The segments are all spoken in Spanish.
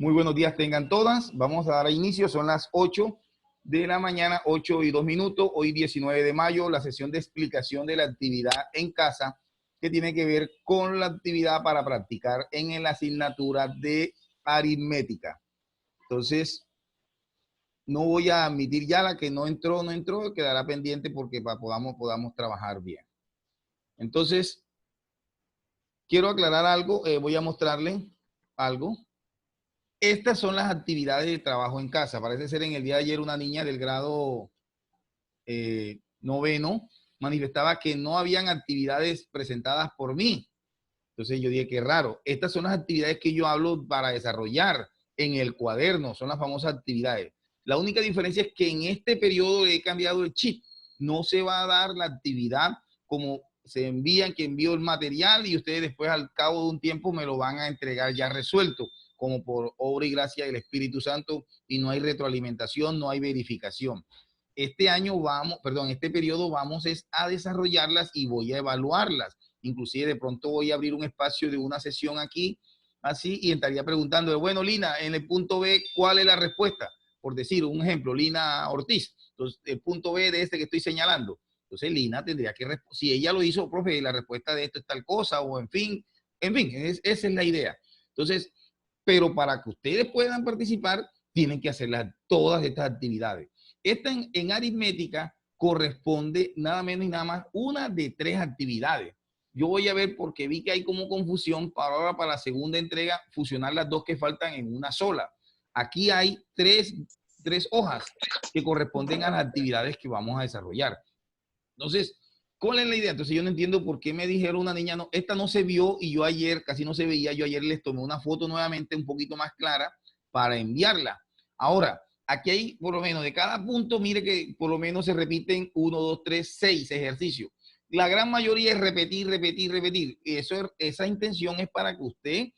Muy buenos días tengan todas. Vamos a dar a inicio. Son las 8 de la mañana, 8:02. Hoy 19 de mayo, la sesión de explicación de la actividad en casa que tiene que ver con la actividad para practicar en la asignatura de aritmética. Entonces, no voy a admitir ya la que no entró, quedará pendiente porque podamos trabajar bien. Entonces, quiero aclarar algo, voy a mostrarle algo. Estas son las actividades de trabajo en casa. Parece ser en el día de ayer una niña del grado noveno manifestaba que no habían actividades presentadas por mí. Entonces yo dije, qué raro. Estas son las actividades que yo hablo para desarrollar en el cuaderno. Son las famosas actividades. La única diferencia es que en este periodo he cambiado el chip. No se va a dar la actividad como se envían, que envío el material y ustedes después al cabo de un tiempo me lo van a entregar ya resuelto, como por obra y gracia del Espíritu Santo, y no hay retroalimentación, no hay verificación. Este año este periodo vamos a desarrollarlas y voy a evaluarlas. Inclusive de pronto voy a abrir un espacio de una sesión aquí, así, y estaría preguntando, bueno, Lina, en el punto B, ¿cuál es la respuesta? Por decir un ejemplo, Lina Ortiz. Entonces, el punto B de este que estoy señalando. Entonces, Lina tendría que, si ella lo hizo, profe, la respuesta de esto es tal cosa, o en fin, esa es la idea. Entonces, pero para que ustedes puedan participar, tienen que hacer todas estas actividades. Esta en aritmética corresponde nada menos y nada más una de 3 actividades. Yo voy a ver porque vi que hay como confusión para ahora, para la segunda entrega, fusionar las dos que faltan en una sola. Aquí hay tres hojas que corresponden a las actividades que vamos a desarrollar. Entonces, ¿cuál es la idea? Entonces yo no entiendo por qué me dijeron una niña, no, esta no se vio y yo ayer, casi no se veía, yo ayer les tomé una foto nuevamente un poquito más clara para enviarla. Ahora, aquí hay por lo menos de cada punto, mire que por lo menos se repiten 1, 2, 3, 6 ejercicios. La gran mayoría es repetir, repetir, repetir. Y esa intención es para que usted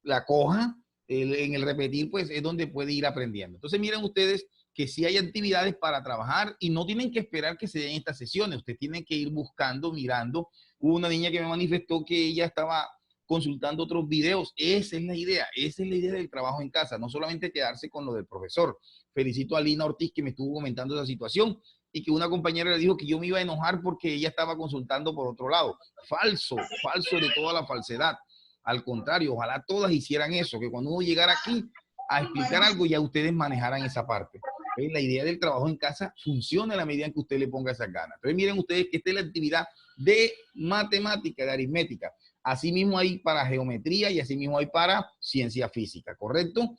la coja. En el repetir, pues es donde puede ir aprendiendo. Entonces, miren ustedes que sí hay actividades para trabajar y no tienen que esperar que se den estas sesiones. Usted tiene que ir buscando, mirando. Hubo una niña que me manifestó que ella estaba consultando otros videos. Esa es la idea del trabajo en casa, no solamente quedarse con lo del profesor. Felicito a Lina Ortiz que me estuvo comentando esa situación y que una compañera le dijo que yo me iba a enojar porque ella estaba consultando por otro lado. Falso, falso de toda la falsedad. Al contrario, ojalá todas hicieran eso, que cuando uno llegara aquí a explicar algo ya ustedes manejaran esa parte. Entonces, la idea del trabajo en casa funciona a la medida en que usted le ponga esas ganas. Entonces miren ustedes que esta es la actividad de matemática, de aritmética. Así mismo hay para geometría y así mismo hay para ciencia física, ¿correcto?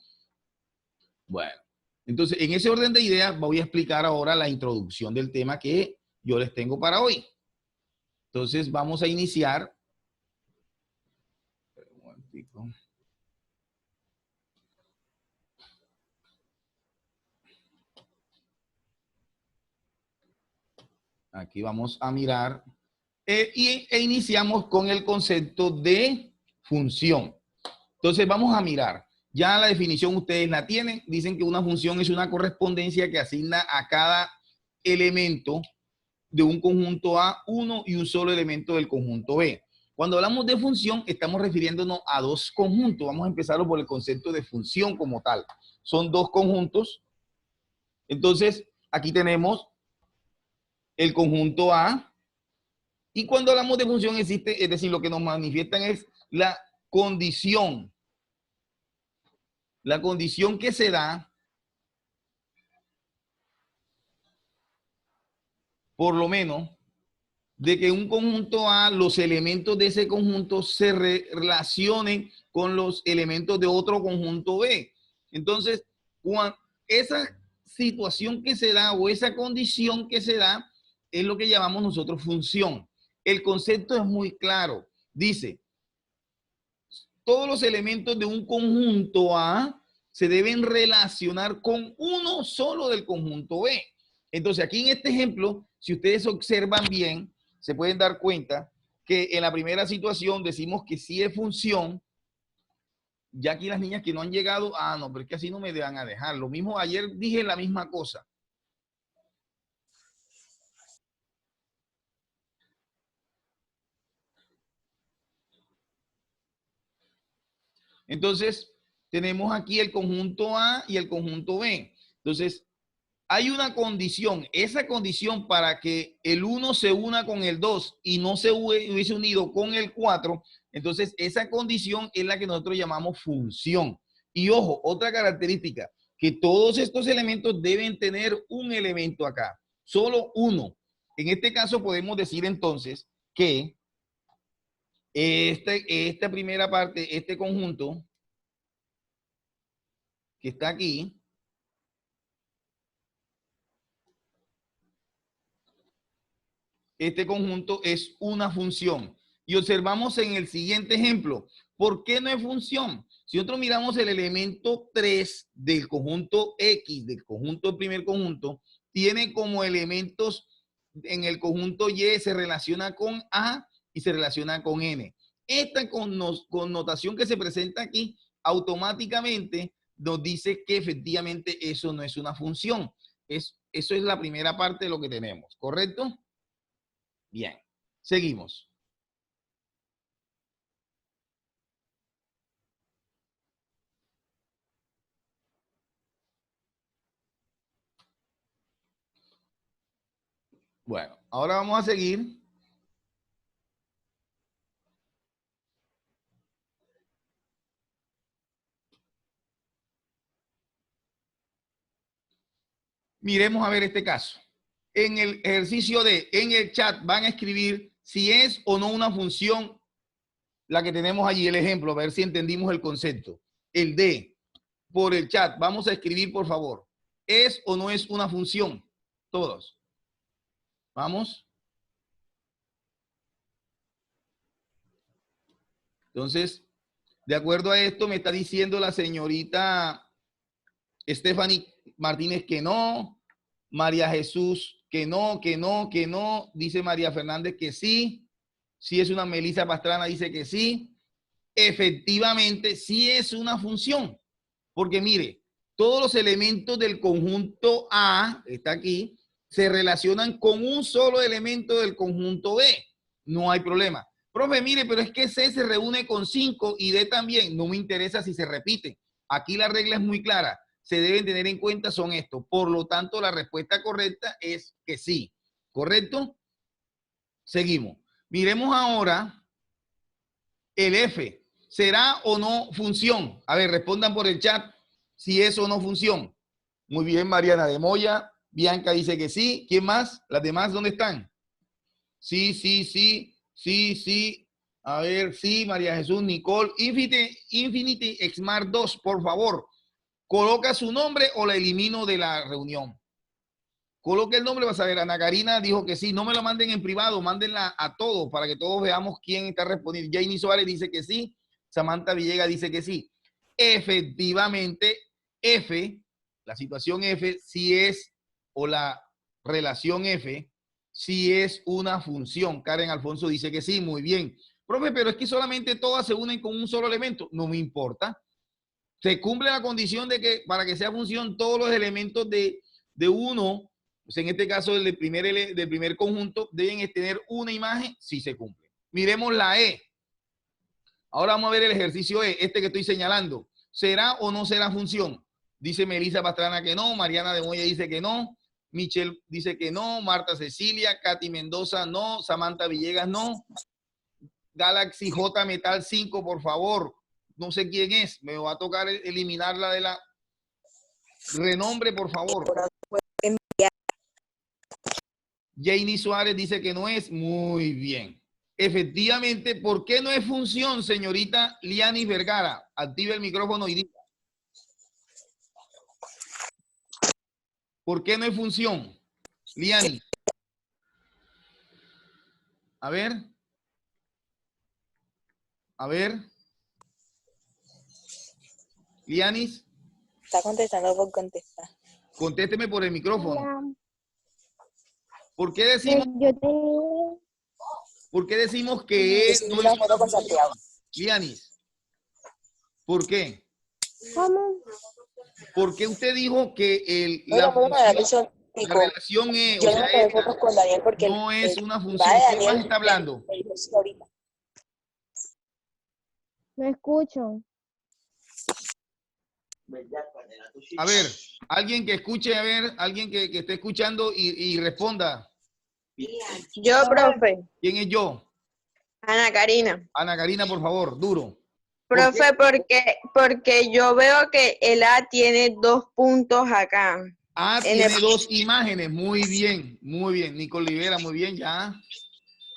Bueno, entonces en ese orden de ideas voy a explicar ahora la introducción del tema que yo les tengo para hoy. Entonces vamos a iniciar. Un momentico. Aquí vamos a mirar e iniciamos con el concepto de función. Entonces vamos a mirar. Ya la definición ustedes la tienen. Dicen que una función es una correspondencia que asigna a cada elemento de un conjunto A uno y un solo elemento del conjunto B. Cuando hablamos de función, estamos refiriéndonos a dos conjuntos. Vamos a empezar por el concepto de función como tal. Son dos conjuntos. Entonces, aquí tenemos el conjunto A. Y cuando hablamos de función existe, es decir, lo que nos manifiestan es la condición. La condición que se da, por lo menos, de que un conjunto A, los elementos de ese conjunto se relacionen con los elementos de otro conjunto B. Entonces, esa situación que se da o esa condición que se da es lo que llamamos nosotros función. El concepto es muy claro. Dice, todos los elementos de un conjunto A se deben relacionar con uno solo del conjunto B. Entonces, aquí en este ejemplo, si ustedes observan bien, se pueden dar cuenta que en la primera situación decimos que sí es función. Ya aquí las niñas que no han llegado, no, pero es que así no me van a dejar. Lo mismo, ayer dije la misma cosa. Entonces, tenemos aquí el conjunto A y el conjunto B. Entonces, hay una condición. Esa condición para que el 1 se una con el 2 y no se hubiese unido con el 4, entonces esa condición es la que nosotros llamamos función. Y ojo, otra característica, que todos estos elementos deben tener un elemento acá, solo uno. En este caso podemos decir entonces que esta primera parte, este conjunto que está aquí, este conjunto es una función. Y observamos en el siguiente ejemplo, ¿por qué no es función? Si nosotros miramos el elemento 3 del conjunto X, del conjunto del primer conjunto, tiene como elementos en el conjunto Y, se relaciona con A y se relaciona con N. Esta connotación que se presenta aquí automáticamente nos dice que efectivamente eso no es una función. Eso es la primera parte de lo que tenemos, ¿correcto? Bien, seguimos. Bueno, ahora vamos a seguir. Miremos a ver este caso. En el ejercicio en el chat van a escribir si es o no una función la que tenemos allí, el ejemplo, a ver si entendimos el concepto. El D, por el chat, vamos a escribir, por favor. ¿Es o no es una función? Todos. Vamos. Entonces, de acuerdo a esto, me está diciendo la señorita Stephanie Martínez que no. María Jesús que no, que no, que no. Dice María Fernández que sí. Si es una Melissa Pastrana, dice que sí. Efectivamente, sí es una función. Porque mire, todos los elementos del conjunto A, está aquí, se relacionan con un solo elemento del conjunto B. No hay problema. Profe, mire, pero es que C se reúne con 5 y D también. No me interesa si se repite. Aquí la regla es muy clara. Se deben tener en cuenta son estos. Por lo tanto, la respuesta correcta es que sí. ¿Correcto? Seguimos. Miremos ahora el F. ¿Será o no función? A ver, respondan por el chat si es o no función. Muy bien, Mariana de Moya. Bianca dice que sí. ¿Quién más? ¿Las demás dónde están? Sí, sí, sí, sí, sí. A ver, sí, María Jesús, Nicole. Infinity Xmart 2, por favor. ¿Coloca su nombre o la elimino de la reunión? Coloque el nombre, vas a ver. Ana Karina dijo que sí. No me lo manden en privado, mándenla a todos para que todos veamos quién está respondiendo. Janie Suárez dice que sí. Samantha Villegas dice que sí. Efectivamente, F, la situación F, si es, o la relación F, si es una función. Karen Alfonso dice que sí, muy bien. Profe, pero es que solamente todas se unen con un solo elemento. No me importa. Se cumple la condición de que para que sea función, todos los elementos de uno, pues en este caso del primer conjunto, deben tener una imagen si se cumple. Miremos la E. Ahora vamos a ver el ejercicio E, este que estoy señalando. ¿Será o no será función? Dice Melissa Pastrana que no, Mariana de Moya dice que no, Michelle dice que no, Marta Cecilia, Katy Mendoza no, Samantha Villegas no, Galaxy J Metal 5, por favor. No sé quién es, me va a tocar eliminarla de la renombre, por favor. Janie Suárez dice que no es. Muy bien. Efectivamente, ¿por qué no es función, señorita Lianis Vergara? Active el micrófono y diga. ¿Por qué no es función? Lianis. A ver. A ver. Lianis. Está contestando por contestar. Contésteme por el micrófono. ¿Por qué decimos, que no es una función? Lianis. ¿Por qué? ¿Cómo? ¿Por qué usted dijo que la relación E, o sea, esta, no es una función? ¿Quién más está hablando? No escucho. A ver, alguien que escuche, a ver, alguien que esté escuchando y responda. Yo, profe. ¿Quién es yo? Ana Karina. Ana Karina, por favor, duro. ¿Por Profe, porque yo veo que el A tiene 2 puntos acá. Tiene 2 imágenes. Muy bien, muy bien. Nico Olivera, muy bien, ya.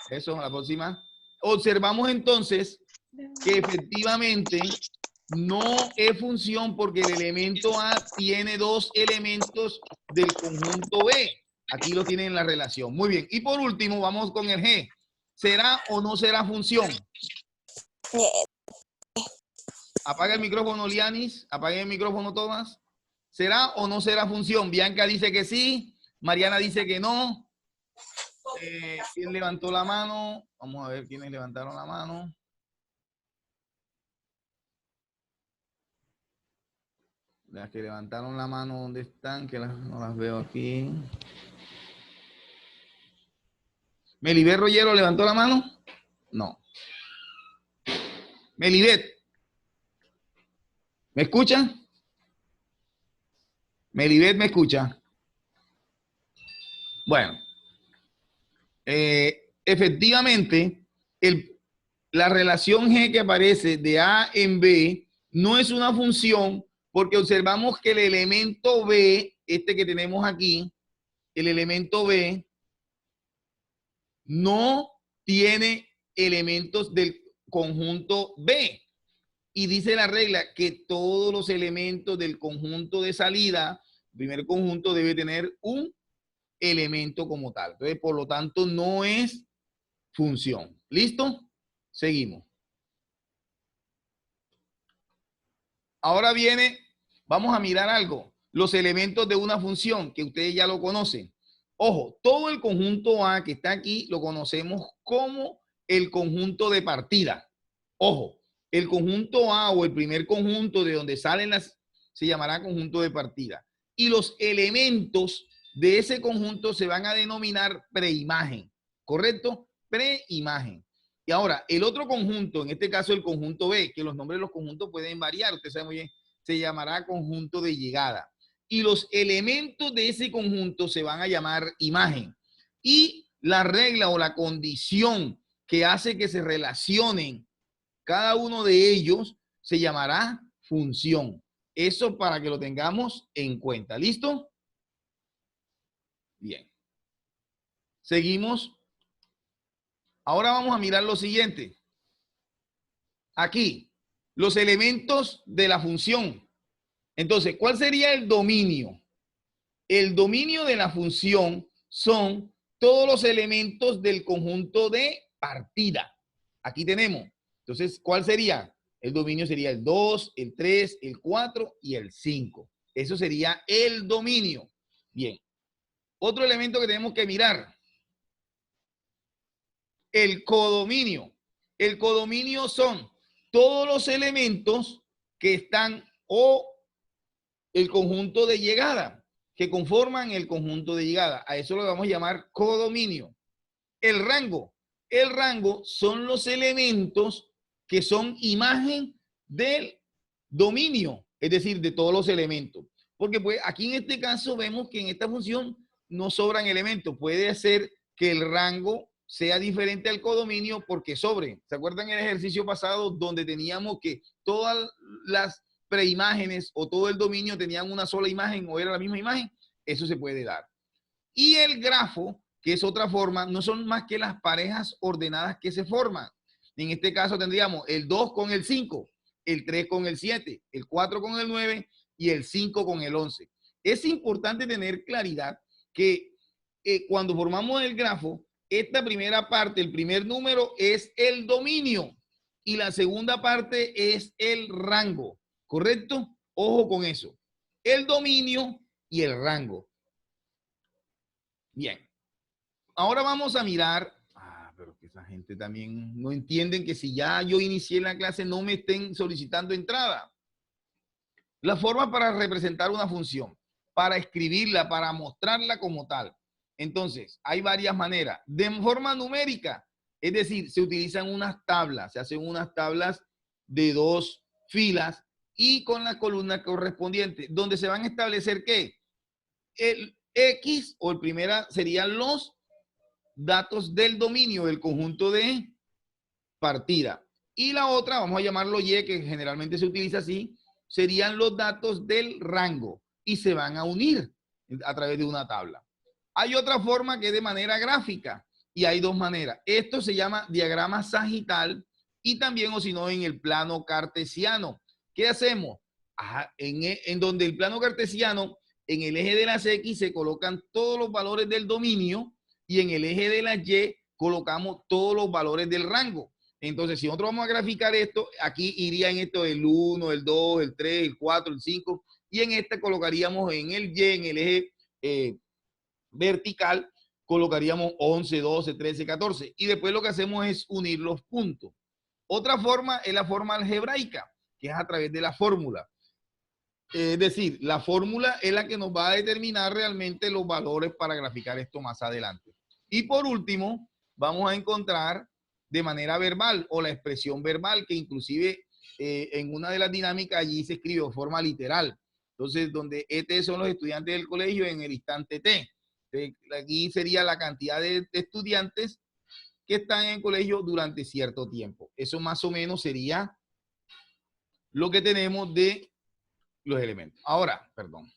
Eso, la próxima. Observamos entonces que efectivamente no es función porque el elemento A tiene 2 elementos del conjunto B. Aquí lo tienen en la relación. Muy bien. Y por último, vamos con el G. ¿Será o no será función? Apaga el micrófono, Lianis. Apaga el micrófono, Tomás. ¿Será o no será función? Bianca dice que sí. Mariana dice que no. ¿Quién levantó la mano? Vamos a ver quiénes levantaron la mano. Las que levantaron la mano, ¿dónde están? Que no las veo aquí. ¿Melibet Rollero levantó la mano? No. Melibet. ¿Me escucha? Melibet, ¿me escucha? Bueno. Efectivamente, la relación G que aparece de A en B no es una función porque observamos que el elemento B, este que tenemos aquí, el elemento B, no tiene elementos del conjunto B. Y dice la regla que todos los elementos del conjunto de salida, el primer conjunto debe tener un elemento como tal. Entonces, por lo tanto, no es función. ¿Listo? Seguimos. Ahora viene, vamos a mirar algo. Los elementos de una función, que ustedes ya lo conocen. Ojo, todo el conjunto A que está aquí lo conocemos como el conjunto de partida. Ojo, el conjunto A o el primer conjunto de donde salen las, se llamará conjunto de partida. Y los elementos de ese conjunto se van a denominar preimagen. ¿Correcto? Preimagen. Y ahora, el otro conjunto, en este caso el conjunto B, que los nombres de los conjuntos pueden variar, usted sabe muy bien, se llamará conjunto de llegada. Y los elementos de ese conjunto se van a llamar imagen. Y la regla o la condición que hace que se relacionen cada uno de ellos se llamará función. Eso para que lo tengamos en cuenta. ¿Listo? Bien. Seguimos. Ahora vamos a mirar lo siguiente. Aquí, los elementos de la función. Entonces, ¿cuál sería el dominio? El dominio de la función son todos los elementos del conjunto de partida. Aquí tenemos. Entonces, ¿cuál sería? El dominio sería el 2, el 3, el 4 y el 5. Eso sería el dominio. Bien. Otro elemento que tenemos que mirar. El codominio. El codominio son todos los elementos que están o el conjunto de llegada, que conforman el conjunto de llegada. A eso lo vamos a llamar codominio. El rango. El rango son los elementos que son imagen del dominio, es decir, de todos los elementos. Porque pues aquí en este caso vemos que en esta función no sobran elementos. Puede ser que el rango sea diferente al codominio porque sobre. ¿Se acuerdan en el ejercicio pasado donde teníamos que todas las preimágenes o todo el dominio tenían una sola imagen o era la misma imagen? Eso se puede dar. Y el grafo, que es otra forma, no son más que las parejas ordenadas que se forman. En este caso tendríamos el 2 con el 5, el 3 con el 7, el 4 con el 9 y el 5 con el 11. Es importante tener claridad que cuando formamos el grafo, esta primera parte, el primer número es el dominio y la segunda parte es el rango, ¿correcto? Ojo con eso. El dominio y el rango. Bien. Ahora vamos a mirar. Pero que esa gente también no entienden que si ya yo inicié la clase no me estén solicitando entrada. La forma para representar una función, para escribirla, para mostrarla como tal. Entonces, hay varias maneras. De forma numérica, es decir, se utilizan unas tablas, se hacen unas tablas de 2 filas y con la columna correspondiente, donde se van a establecer ¿qué? El X, o el primera serían los datos del dominio del conjunto de partida. Y la otra, vamos a llamarlo Y, que generalmente se utiliza así, serían los datos del rango y se van a unir a través de una tabla. Hay otra forma que es de manera gráfica y hay dos maneras. Esto se llama diagrama sagital y también, o si no, en el plano cartesiano. ¿Qué hacemos? En donde el plano cartesiano, en el eje de las X se colocan todos los valores del dominio y en el eje de las Y colocamos todos los valores del rango. Entonces, si nosotros vamos a graficar esto, aquí iría en esto el 1, el 2, el 3, el 4, el 5, y en este colocaríamos en el Y, en el eje vertical, colocaríamos 11, 12, 13, 14. Y después lo que hacemos es unir los puntos. Otra forma es la forma algebraica, que es a través de la fórmula. Es decir, la fórmula es la que nos va a determinar realmente los valores para graficar esto más adelante. Y por último, vamos a encontrar de manera verbal o la expresión verbal, que inclusive en una de las dinámicas allí se escribe forma literal. Entonces, donde ET son los estudiantes del colegio en el instante T. Aquí sería la cantidad de estudiantes que están en el colegio durante cierto tiempo. Eso más o menos sería lo que tenemos de los elementos. Ahora, perdón.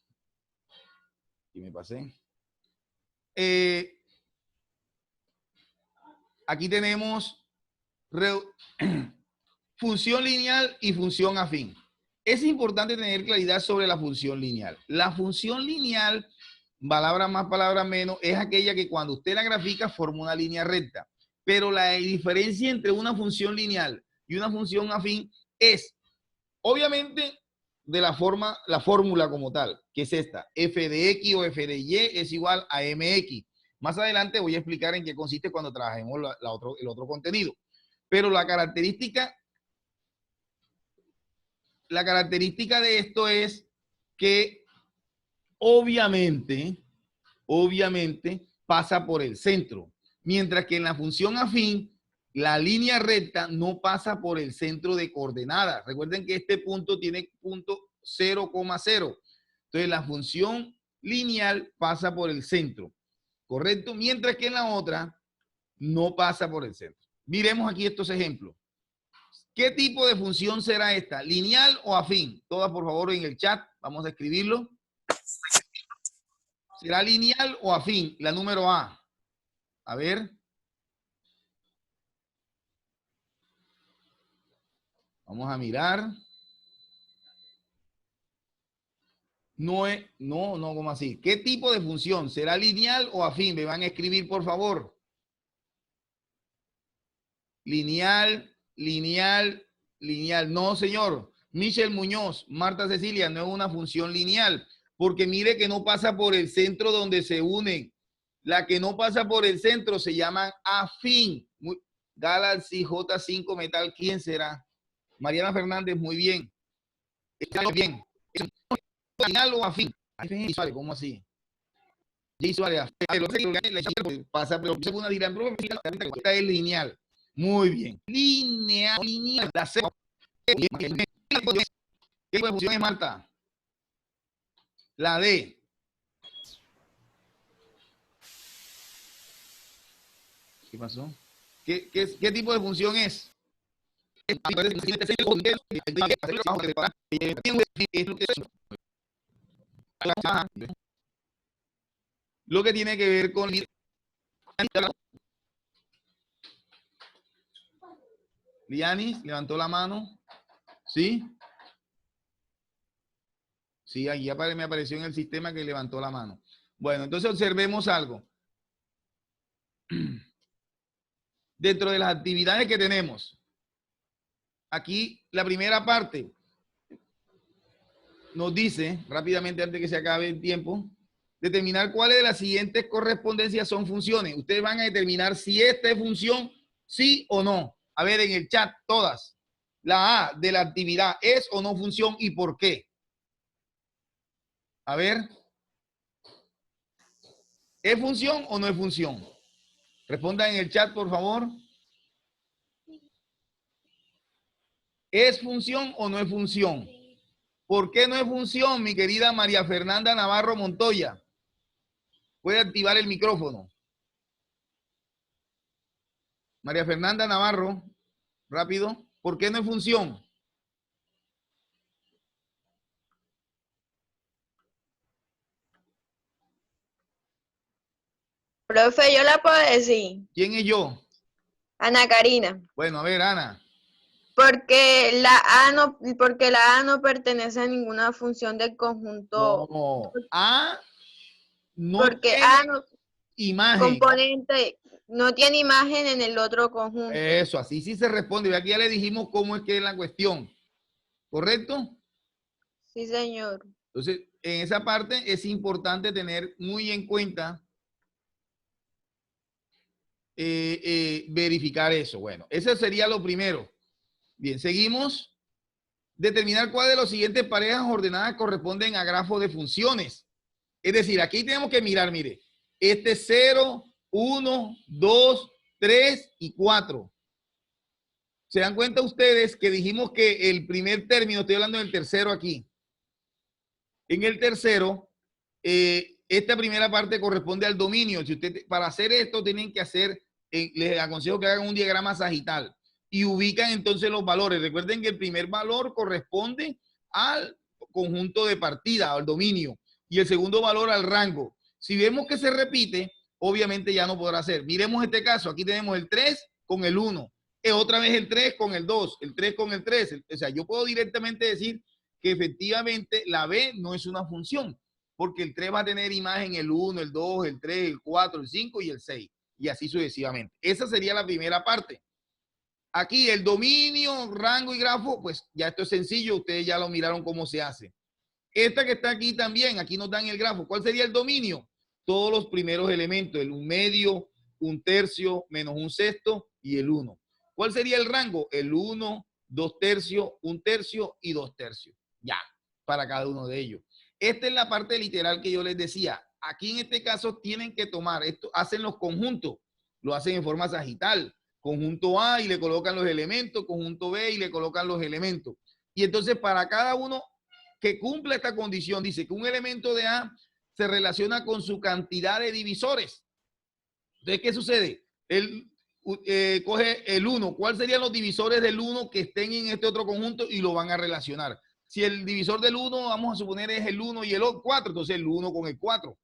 Aquí me pasé. Aquí tenemos función lineal y función afín. Es importante tener claridad sobre la función lineal. La función lineal, palabra más, palabra menos, es aquella que cuando usted la grafica forma una línea recta. Pero la diferencia entre una función lineal y una función afín es, obviamente, de la fórmula como tal, que es esta, f de x o f de y es igual a mx. Más adelante voy a explicar en qué consiste cuando trabajemos el otro contenido. Pero la característica de esto es que obviamente pasa por el centro. Mientras que en la función afín, la línea recta no pasa por el centro de coordenadas. Recuerden que este punto tiene punto 0,0. Entonces la función lineal pasa por el centro, ¿correcto? Mientras que en la otra no pasa por el centro. Miremos aquí estos ejemplos. ¿Qué tipo de función será esta? ¿Lineal o afín? Todas, por favor, en el chat. Vamos a escribirlo. ¿Será lineal o afín? La número A. A ver. Vamos a mirar. No, ¿cómo así? ¿Qué tipo de función? ¿Será lineal o afín? Me van a escribir, por favor. Lineal, lineal, lineal. No, señor. Michelle Muñoz, Marta Cecilia, no es una función lineal. Porque mire que no pasa por el centro donde se unen. La que no pasa por el centro se llama afín. Galaxy J5 Metal, ¿quién será? Mariana Fernández, muy bien. Está bien. ¿Lineal o afín? ¿Cómo así? Pasa por una esta es lineal. Muy bien. Lineal. ¿Qué función es, Marta? La D. ¿Qué pasó? ¿Qué tipo de función es? Lo que tiene que ver con Lianis, levantó la mano. ¿Sí? Sí, aquí me apareció en el sistema que levantó la mano. Bueno, entonces observemos algo. Dentro de las actividades que tenemos, aquí la primera parte nos dice, rápidamente antes que se acabe el tiempo, determinar cuáles de las siguientes correspondencias son funciones. Ustedes van a determinar si esta es función, sí o no. A ver, en el chat, todas. La A de la actividad, ¿es o no función y por qué? A ver. ¿Es función o no es función? Respondan en el chat, por favor. ¿Es función o no es función? ¿Por qué no es función, mi querida María Fernanda Navarro Montoya? Puede activar el micrófono. María Fernanda Navarro, rápido. ¿Por qué no es función? Profe, yo la puedo decir. ¿Quién es yo? Ana Karina. Bueno, a ver, Ana. Porque la A no pertenece a ninguna función del conjunto. No, A no Porque tiene A no, imagen. componente no tiene imagen en el otro conjunto. Eso, así sí se responde. Aquí ya le dijimos cómo es que es la cuestión. ¿Correcto? Sí, señor. Entonces, en esa parte es importante tener muy en cuenta verificar eso. Bueno, eso sería lo primero. Bien, seguimos. Determinar cuál de las siguientes parejas ordenadas corresponden a grafos de funciones. Es decir, aquí tenemos que mirar, mire, este 0, 1, 2, 3 y 4. ¿Se dan cuenta ustedes que dijimos que el primer término, estoy hablando del tercero aquí, en el tercero, esta primera parte corresponde al dominio. Si usted, para hacer esto tienen que hacer, les aconsejo que hagan un diagrama sagital y ubican entonces los valores. Recuerden que el primer valor corresponde al conjunto de partida, al dominio, y el segundo valor al rango. Si vemos que se repite, obviamente ya no podrá ser. Miremos este caso, aquí tenemos el 3 con el 1, otra vez el 3 con el 2, el 3 con el 3. O sea, yo puedo directamente decir que efectivamente la B no es una función, porque el 3 va a tener imagen el 1, el 2, el 3, el 4, el 5 y el 6, y así sucesivamente. Esa sería la primera parte. Aquí el dominio, rango y grafo, pues ya esto es sencillo, ustedes ya lo miraron cómo se hace. Esta que está aquí también, aquí nos dan el grafo. ¿Cuál sería el dominio? Todos los primeros elementos, el 1/2, 1/3, menos 1/6 y el 1. ¿Cuál sería el rango? El 1, 2/3, 1/3 y 2/3. Ya, para cada uno de ellos. Esta es la parte literal que yo les decía. Aquí en este caso tienen que tomar, esto hacen los conjuntos, lo hacen en forma sagital. Conjunto A y le colocan los elementos, conjunto B y le colocan los elementos. Y entonces para cada uno que cumpla esta condición, dice que un elemento de A se relaciona con su cantidad de divisores. Entonces, ¿qué sucede? Él coge el 1. ¿Cuáles serían los divisores del 1 que estén en este otro conjunto? Y lo van a relacionar. Si el divisor del 1, vamos a suponer, es el 1 y el 4, entonces el 1 con el 4.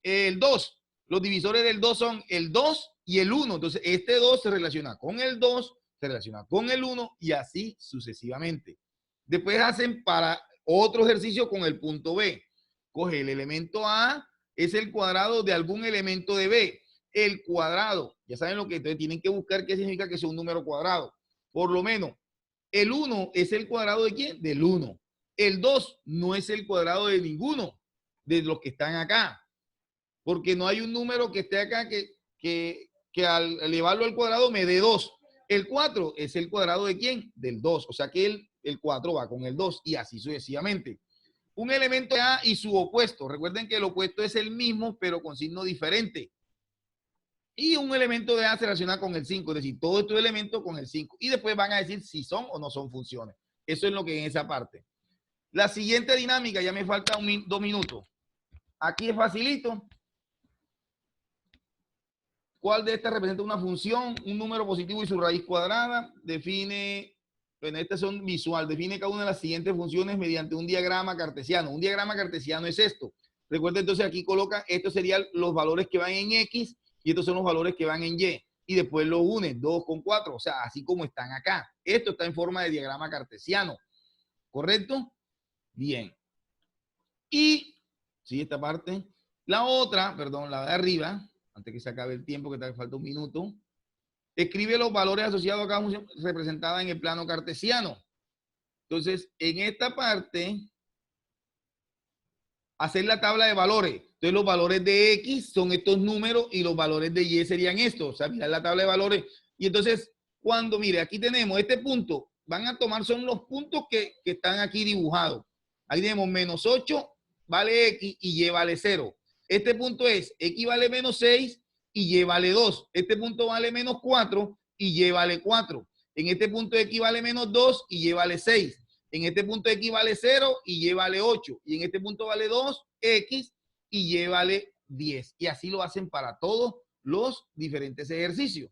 El 2, los divisores del 2 son el 2 y el 1. Entonces, este 2 se relaciona con el 2, se relaciona con el 1 y así sucesivamente. Después hacen para otro ejercicio con el punto B. Coge el elemento A, es el cuadrado de algún elemento de B. El cuadrado, ya saben lo que entonces tienen que buscar qué significa que sea un número cuadrado. Por lo menos, el 1 es el cuadrado de ¿quién? Del 1. El 2 no es el cuadrado de ninguno de los que están acá. Porque no hay un número que esté acá que al elevarlo al cuadrado me dé 2. El 4 es el cuadrado de ¿quién? Del 2. O sea que el 4 va con el 2 y así sucesivamente. Un elemento de A y su opuesto. Recuerden que el opuesto es el mismo, pero con signo diferente. Y un elemento de A se relaciona con el 5, es decir, todos estos elementos con el 5. Y después van a decir si son o no son funciones. Eso es lo que en esa parte. La siguiente dinámica, ya me falta 2 minutos. Aquí es facilito. ¿Cuál de estas representa una función? Un número positivo y su raíz cuadrada. Define, bueno, estas son visual. Define cada una de las siguientes funciones mediante un diagrama cartesiano. Un diagrama cartesiano es esto. Recuerden, entonces aquí colocan, estos serían los valores que van en X y estos son los valores que van en Y. Y después lo unen, 2 con 4, o sea, así como están acá. Esto está en forma de diagrama cartesiano. ¿Correcto? Bien. Y, sí, esta parte. La otra, perdón, la de arriba, antes que se acabe el tiempo, que te falta un minuto, escribe los valores asociados a cada función representada en el plano cartesiano. Entonces, en esta parte, hacer la tabla de valores. Entonces, los valores de X son estos números y los valores de Y serían estos. O sea, mirar la tabla de valores. Y entonces, cuando, mire, aquí tenemos este punto, van a tomar, son los puntos que están aquí dibujados. Ahí tenemos menos 8, vale X y Y vale 0. Este punto es X vale menos 6 y Y vale 2. Este punto vale menos 4 y Y vale 4. En este punto X vale menos 2 y Y vale 6. En este punto X vale 0 y Y vale 8. Y en este punto vale 2, X y Y vale 10. Y así lo hacen para todos los diferentes ejercicios.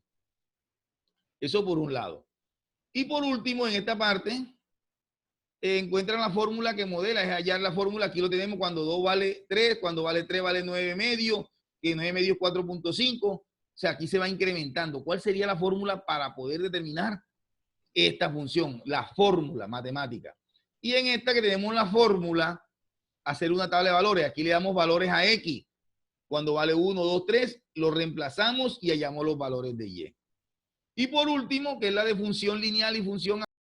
Eso por un lado. Y por último, en esta parte, encuentran la fórmula que modela, es hallar la fórmula. Aquí lo tenemos cuando 2 vale 3, cuando vale 3 vale 9 medio, que 9 medio es 4.5. O sea, aquí se va incrementando. ¿Cuál sería la fórmula para poder determinar esta función? La fórmula matemática. Y en esta que tenemos la fórmula, hacer una tabla de valores. Aquí le damos valores a X. Cuando vale 1, 2, 3, lo reemplazamos y hallamos los valores de Y. Y por último, que es la de función lineal y función